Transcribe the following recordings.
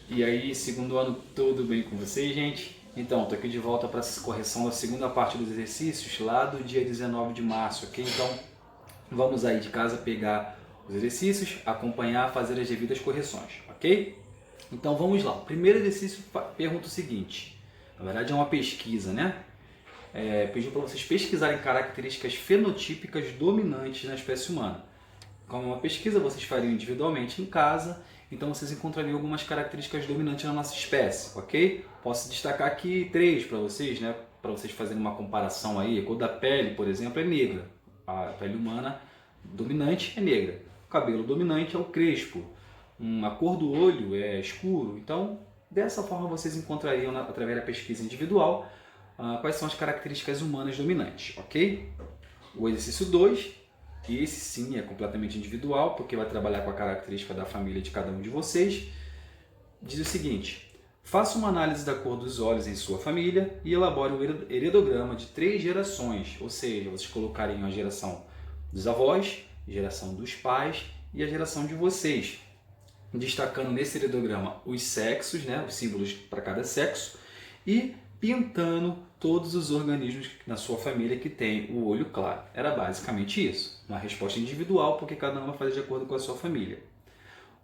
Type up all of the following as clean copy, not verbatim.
E aí, segundo ano, tudo bem com vocês, gente? Então, estou aqui de volta para a correção da segunda parte dos exercícios, lá do dia 19 de março, ok? Então, vamos aí de casa pegar os exercícios, acompanhar, fazer as devidas correções, ok? Então, vamos lá. O primeiro exercício pergunta o seguinte, na verdade é uma pesquisa, né? Pediu para vocês pesquisarem características fenotípicas dominantes na espécie humana. Como uma pesquisa, vocês fariam individualmente em casa, então vocês encontrariam algumas características dominantes na nossa espécie, ok? Posso destacar aqui três para vocês, né? Para vocês fazerem uma comparação aí. A cor da pele, por exemplo, é negra. A pele humana dominante é negra. O cabelo dominante é o crespo. A cor do olho é escuro. Então, dessa forma, vocês encontrariam, através da pesquisa individual, quais são as características humanas dominantes, ok? O exercício 2, esse sim é completamente individual, porque vai trabalhar com a característica da família de cada um de vocês. Diz o seguinte: faça uma análise da cor dos olhos em sua família e elabore um heredograma de 3 gerações, ou seja, vocês colocariam a geração dos avós, a geração dos pais e a geração de vocês, destacando nesse heredograma os sexos, né, os símbolos para cada sexo, e pintando todos os organismos na sua família que tem o olho claro. Era basicamente isso. Uma resposta individual, porque cada um vai fazer de acordo com a sua família.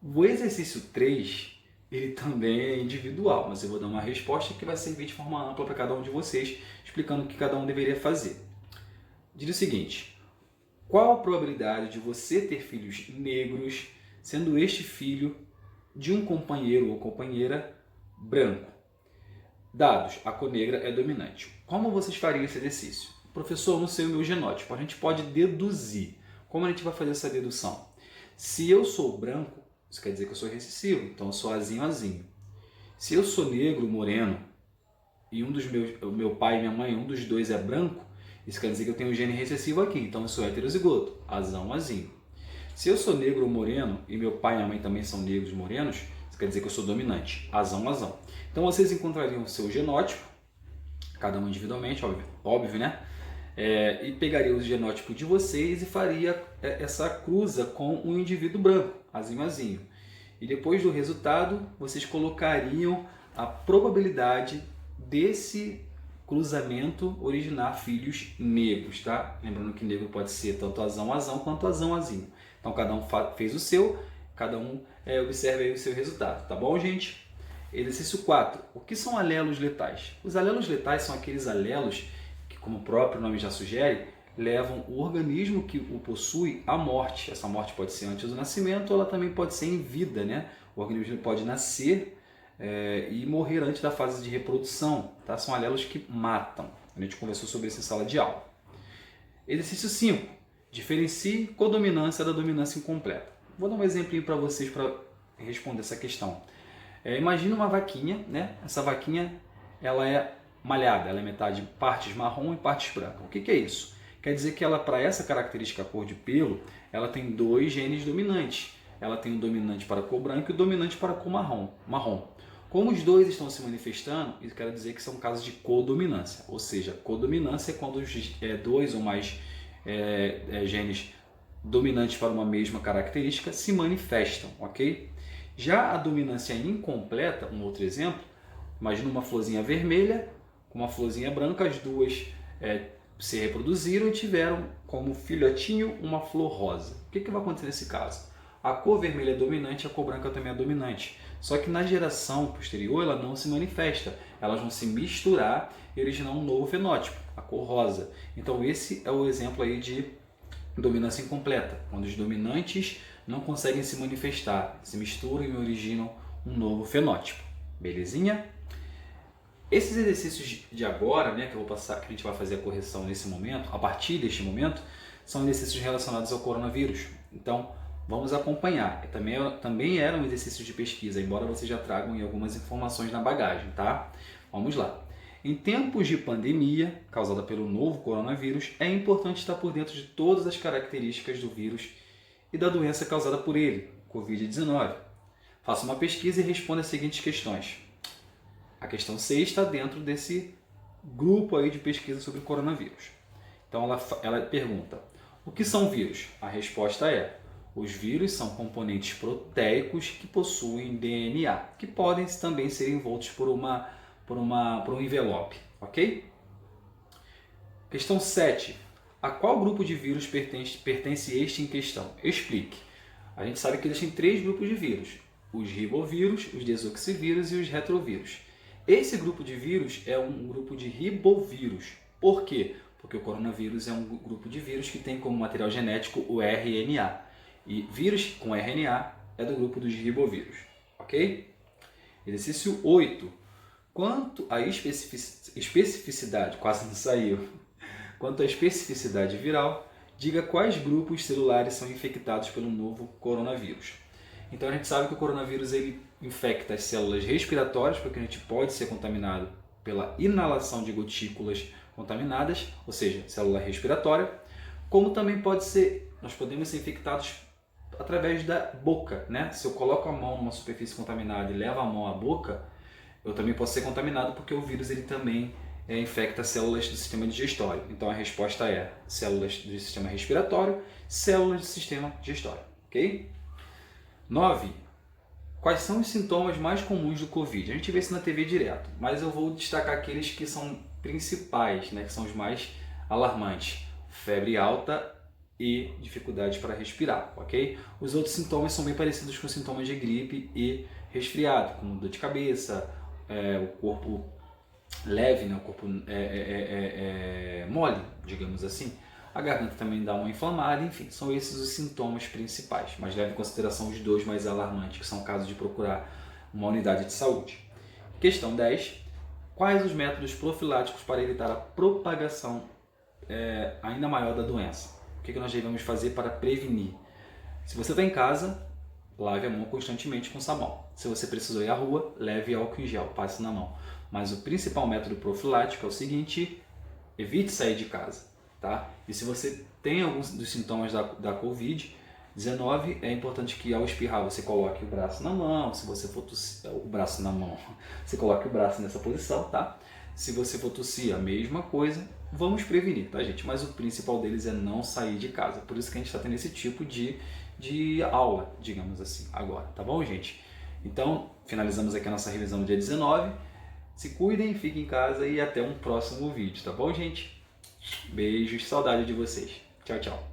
O exercício 3, ele também é individual, mas eu vou dar uma resposta que vai servir de forma ampla para cada um de vocês, explicando o que cada um deveria fazer. Diz o seguinte: qual a probabilidade de você ter filhos negros, sendo este filho de um companheiro ou companheira branco? Dados, a cor negra é dominante. Como vocês fariam esse exercício? Professor, eu não sei o meu genótipo. A gente pode deduzir. Como a gente vai fazer essa dedução? Se eu sou branco, isso quer dizer que eu sou recessivo, então eu sou azinho, azinho. Se eu sou negro, moreno, e o meu pai e minha mãe, um dos dois é branco, isso quer dizer que eu tenho um gene recessivo aqui, então eu sou heterozigoto, azão, azinho. Se eu sou negro ou moreno, e meu pai e minha mãe também são negros morenos, isso quer dizer que eu sou dominante, azão, azão. Então vocês encontrariam o seu genótipo, cada um individualmente, óbvio, né? E pegaria o genótipo de vocês e faria essa cruza com um indivíduo branco, azinho, azinho. E depois do resultado, vocês colocariam a probabilidade desse cruzamento originar filhos negros, tá? Lembrando que negro pode ser tanto azão, azão, quanto azão, azinho. Então cada um fez o seu, cada um observe aí o seu resultado, tá bom, gente? Exercício 4. O que são alelos letais? Os alelos letais são aqueles alelos que, como o próprio nome já sugere, levam o organismo que o possui à morte. Essa morte pode ser antes do nascimento ou ela também pode ser em vida, né? O organismo pode nascer e morrer antes da fase de reprodução. Tá? São alelos que matam. A gente conversou sobre isso em sala de aula. Exercício 5. Diferencie codominância da dominância incompleta. Vou dar um exemplinho para vocês para responder essa questão. Imagina uma vaquinha, né? Essa vaquinha ela é malhada, ela é metade partes marrom e partes brancas. O que é isso? Quer dizer que ela, para essa característica cor de pelo, ela tem 2 genes dominantes. Ela tem um dominante para a cor branca e o dominante para a cor marrom. Como os dois estão se manifestando, isso quer dizer que são casos de codominância. Ou seja, codominância é quando os 2 ou mais genes dominantes para uma mesma característica se manifestam, ok? Já a dominância incompleta, um outro exemplo, imagina uma florzinha vermelha com uma florzinha branca, as duas se reproduziram e tiveram como filhotinho uma flor rosa. O que vai acontecer nesse caso? A cor vermelha é dominante, a cor branca também é dominante. Só que na geração posterior ela não se manifesta, elas vão se misturar e originar um novo fenótipo, a cor rosa. Então esse é o exemplo aí de dominância incompleta, quando os dominantes não conseguem se manifestar, se misturam e originam um novo fenótipo. Belezinha? Esses exercícios de agora, né, que eu vou passar, que a gente vai fazer a correção nesse momento, a partir deste momento, são exercícios relacionados ao coronavírus. Então, vamos acompanhar. Também eram exercícios de pesquisa, embora vocês já tragam algumas informações na bagagem, tá? Vamos lá. Em tempos de pandemia, causada pelo novo coronavírus, é importante estar por dentro de todas as características do vírus e da doença causada por ele, Covid-19. Faça uma pesquisa e responda as seguintes questões. A questão 6 está dentro desse grupo aí de pesquisa sobre coronavírus. Então ela pergunta: o que são vírus? A resposta é: Os vírus são componentes proteicos que possuem DNA, que podem também ser envoltos por um envelope, ok? Questão 7. A qual grupo de vírus pertence este em questão? Explique. A gente sabe que existem 3 grupos de vírus: os ribovírus, os desoxivírus e os retrovírus. Esse grupo de vírus é um grupo de ribovírus. Por quê? Porque o coronavírus é um grupo de vírus que tem como material genético o RNA. E vírus com RNA é do grupo dos ribovírus, ok? Exercício 8. Quanto à especificidade, quase não saiu. Quanto à especificidade viral, diga quais grupos celulares são infectados pelo novo coronavírus. Então a gente sabe que o coronavírus ele infecta as células respiratórias, porque a gente pode ser contaminado pela inalação de gotículas contaminadas, ou seja, célula respiratória, como também nós podemos ser infectados através da boca, né? Se eu coloco a mão numa superfície contaminada e levo a mão à boca, eu também posso ser contaminado porque o vírus ele também infecta células do sistema digestório. Então a resposta é células do sistema respiratório, células do sistema digestório, ok? 9. Quais são os sintomas mais comuns do Covid? A gente vê isso na TV direto, mas eu vou destacar aqueles que são principais, né? Que são os mais alarmantes. Febre alta e dificuldade para respirar, ok? Os outros sintomas são bem parecidos com sintomas de gripe e resfriado, como dor de cabeça, o corpo leve, né? O corpo mole, digamos assim. A garganta também dá uma inflamada, enfim, são esses os sintomas principais, mas leve em consideração os 2 mais alarmantes, que são casos de procurar uma unidade de saúde. Questão 10. Quais os métodos profiláticos para evitar a propagação ainda maior da doença? O que nós devemos fazer para prevenir? Se você está em casa, lave a mão constantemente com sabão. Se você precisou ir à rua, leve álcool em gel, passe na mão. Mas o principal método profilático é o seguinte: evite sair de casa, tá? E se você tem alguns dos sintomas da Covid-19, é importante que ao espirrar você coloque o braço na mão. Se você for tossir, o braço na mão, você coloque o braço nessa posição, tá? Se você for tossir, a mesma coisa. Vamos prevenir, tá, gente? Mas o principal deles é não sair de casa. Por isso que a gente está tendo esse tipo de aula, digamos assim, agora, tá bom, gente? Então, finalizamos aqui a nossa revisão do dia 19. Se cuidem, fiquem em casa e até um próximo vídeo, tá bom, gente? Beijos, saudade de vocês. Tchau, tchau.